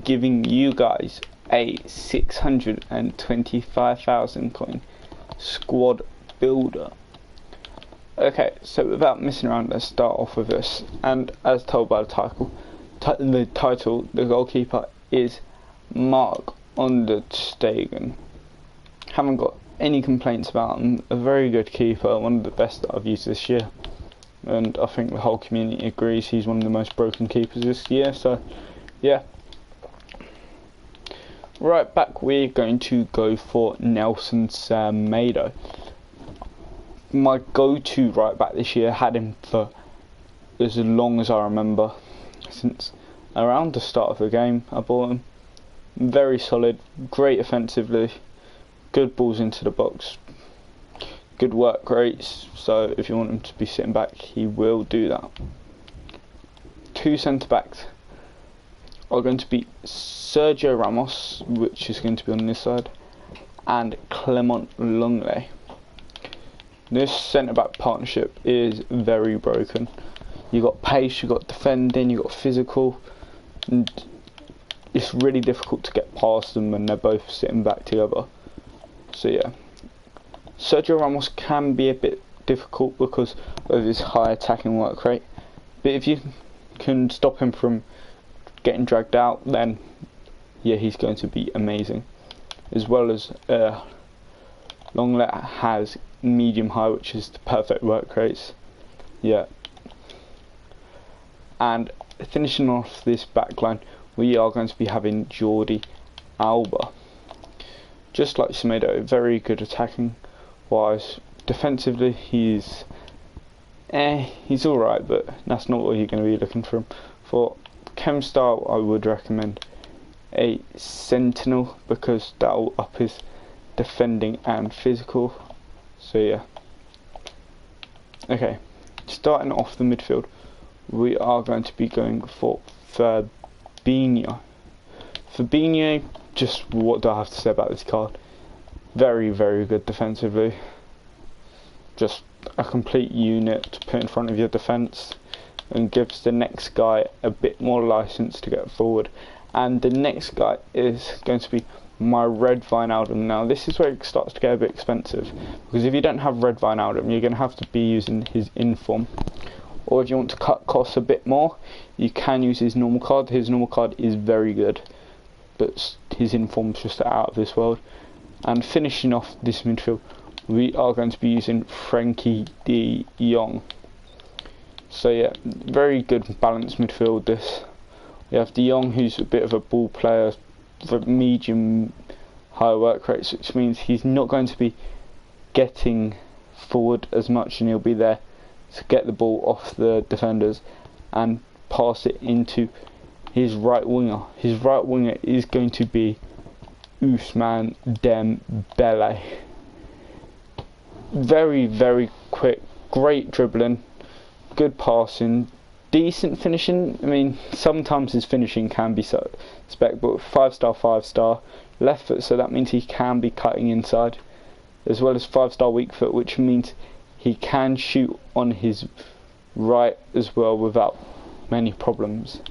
giving you guys a 625,000 coin squad builder. Okay, so without messing around, let's start off with this. And as told by the title, the goalkeeper is Mark on the Stegen. Haven't got any complaints about him. A very good keeper, one of the best that I've used this year. And I think the whole community agrees he's one of the most broken keepers this year. So, yeah. Right back, we're going to go for Nelson Semedo. My go-to right back this year, had him for as long as I remember, since around the start of the game I bought him. Very solid, great offensively, good balls into the box, good work rates, so if you want him to be sitting back, he will do that. Two centre backs are going to be Sergio Ramos, which is going to be on this side, and Clement Longley. This centre back partnership is very broken. You got pace, you got defending, you got physical, and it's really difficult to get past them when they're both sitting back together. So yeah, Sergio Ramos can be a bit difficult because of his high attacking work rate, but if you can stop him from getting dragged out, then yeah, he's going to be amazing. As well as Longlet has medium high, which is the perfect work rates. Yeah. And finishing off this backline, we are going to be having Jordi Alba. Just like Semedo, very good attacking wise. Defensively, he's alright, but that's not what you're going to be looking for him. For chem style, I would recommend a Sentinel because that will up his defending and physical. So yeah. Okay, starting off the midfield, we are going to be going for Fabinho. Fabinho, just what do I have to say about this card? Very, very good defensively. Just a complete unit to put in front of your defence and gives the next guy a bit more license to get forward. And the next guy is going to be my Red Wijnaldum. Now this is where it starts to get a bit expensive, because if you don't have Red Wijnaldum, you're going to have to be using his inform, or if you want to cut costs a bit more, you can use his normal card. His normal card is very good, but his inform's just out of this world. And finishing off this midfield, we are going to be using Frankie de Jong. So yeah, very good balanced midfield this. We have de Jong, who's a bit of a ball player for medium high work rates, which means he's not going to be getting forward as much, and he'll be there to get the ball off the defenders and pass it into his right winger. His right winger is going to be Ousmane Dembele. Very, very quick, great dribbling, good passing, decent finishing. I mean, sometimes his finishing can be suspect, but 5-star, left foot, so that means he can be cutting inside, as well as 5-star weak foot, which means he can shoot on his right as well without many problems.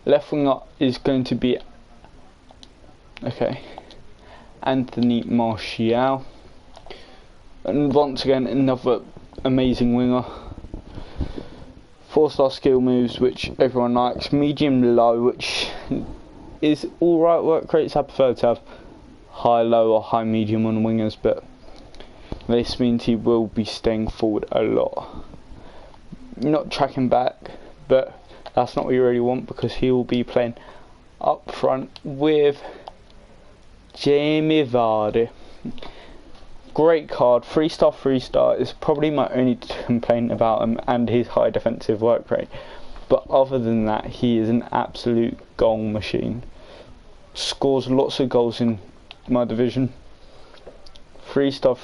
Left winger is going to be Anthony Martial, and once again another amazing winger. 4-star skill moves, which everyone likes. Medium low, which is alright work rates. I prefer to have high low or high medium on wingers, but this means he will be staying forward a lot. Not tracking back, but that's not what you really want, because he will be playing up front with Jamie Vardy. Great card, 3-star is probably my only complaint about him, and his high defensive work rate. But other than that, he is an absolute goal machine. Scores lots of goals in my division. 3-star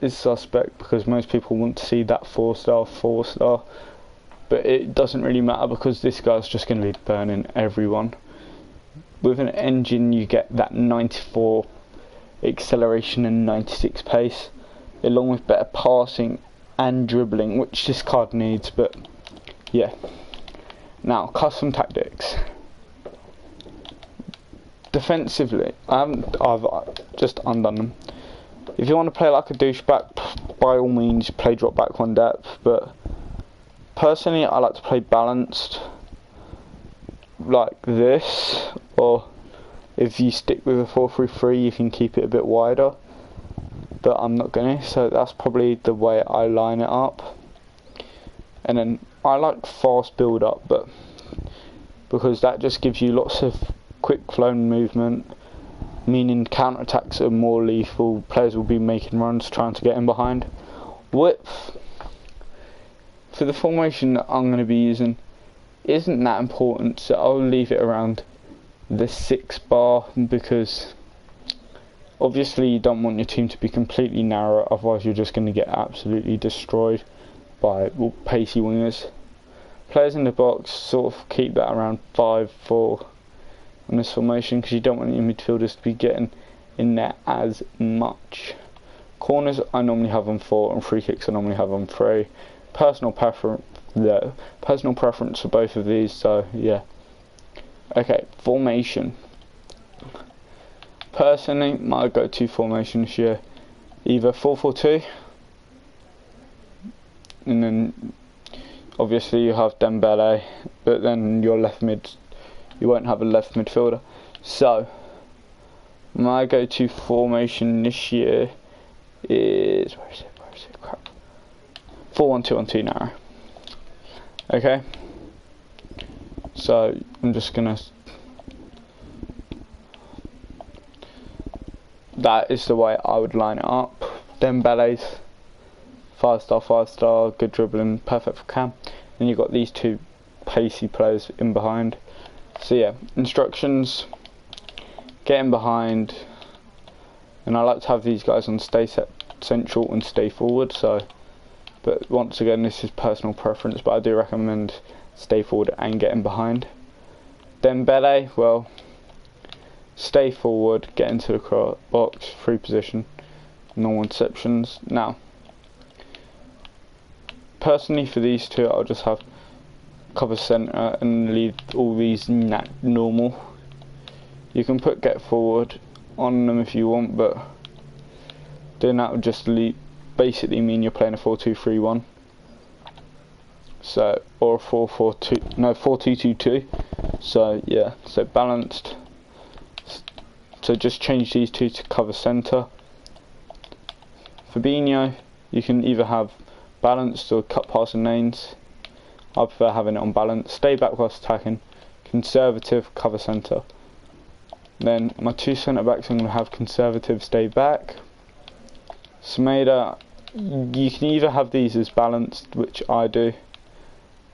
is suspect because most people want to see that 4-star. But it doesn't really matter because this guy's just going to be burning everyone. With an engine, you get that 94 acceleration and 96 pace, along with better passing and dribbling, which this card needs. But yeah, now custom tactics. defensively, I've just undone them. If you want to play like a douchebag, by all means play drop back one depth, but personally I like to play balanced like this, or if you stick with a 4-3-3 you can keep it a bit wider, but I'm not going to, so that's probably the way I line it up. And then I like fast build up, but because that just gives you lots of quick flowing movement, meaning counter-attacks are more lethal, players will be making runs trying to get in behind. Width, for the formation that I'm going to be using, isn't that important, so I'll leave it around the 6 bar, because obviously you don't want your team to be completely narrow, otherwise you're just going to get absolutely destroyed by pacey wingers. Players in the box, sort of keep that around 5-4 on this formation, because you don't want your midfielders to be getting in there as much. Corners I normally have on 4, and free kicks I normally have on 3. Personal preference for both of these, so yeah. Okay, formation. Personally, my go-to formation this year, either 4-4-2, and then obviously you have Dembele, but then your left mid, you won't have a left midfielder. So my go-to formation this year is, where is it, crap, 4-1-2-1-2 narrow. Okay, so I'm just gonna, that is the way I would line it up. Dembele's 5-star, good dribbling, perfect for Cam. And you've got these two pacey players in behind. So yeah, instructions, get in behind, and I like to have these guys on stay central and stay forward. So, but once again, this is personal preference, but I do recommend stay forward and get in behind. Dembele, well, stay forward, get into the box, free position, no interceptions. Now, personally for these two, I'll just have cover centre and leave all these normal. You can put get forward on them if you want, but doing that would just basically mean you're playing a 4-2-3-1. So, or a 4-4-2, no, 4-2-2-2. So yeah, so balanced. So just change these two to cover centre. Fabinho, you can either have balanced or cut passing lanes. I prefer having it on balance. Stay back whilst attacking. Conservative, cover centre. Then my two centre backs, I'm going to have conservative, stay back. Smeda, you can either have these as balanced, which I do,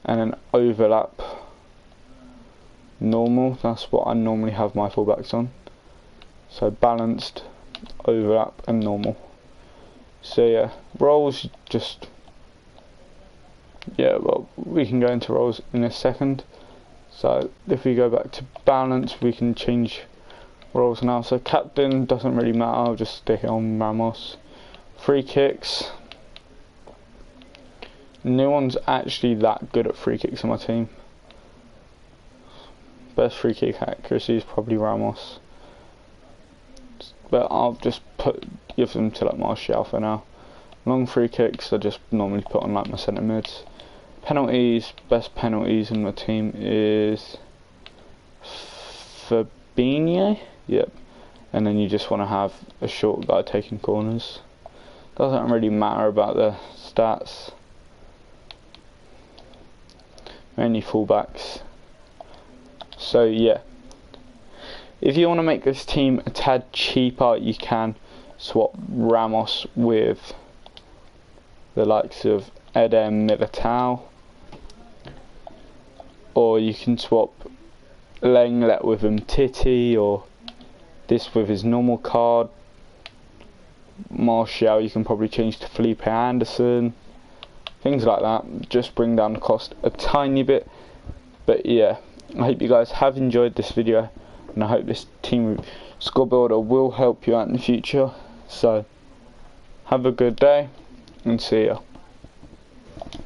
and then overlap normal. That's what I normally have my fullbacks on. So balanced, overlap and normal. So yeah, roles, just, yeah, well, we can go into roles in a second. So if we go back to balance, we can change roles now. So captain doesn't really matter, I'll just stick it on Ramos. Free kicks, no one's actually that good at free kicks on my team. Best free kick accuracy is probably Ramos, but I'll just give them to like Martial for now. Long free kicks I just normally put on like my centre mids. Penalties, best penalties in my team is Fabinho, yep. And then you just want to have a short guy taking corners. Doesn't really matter about the stats. Mainly fullbacks. So yeah, if you want to make this team a tad cheaper, you can swap Ramos with the likes of Eden Militao, or you can swap Lenglet with Titi, or this with his normal card. Martial you can probably change to Felipe Anderson, things like that, just bring down the cost a tiny bit. But yeah, I hope you guys have enjoyed this video, and I hope this team score builder will help you out in the future. So have a good day and see ya.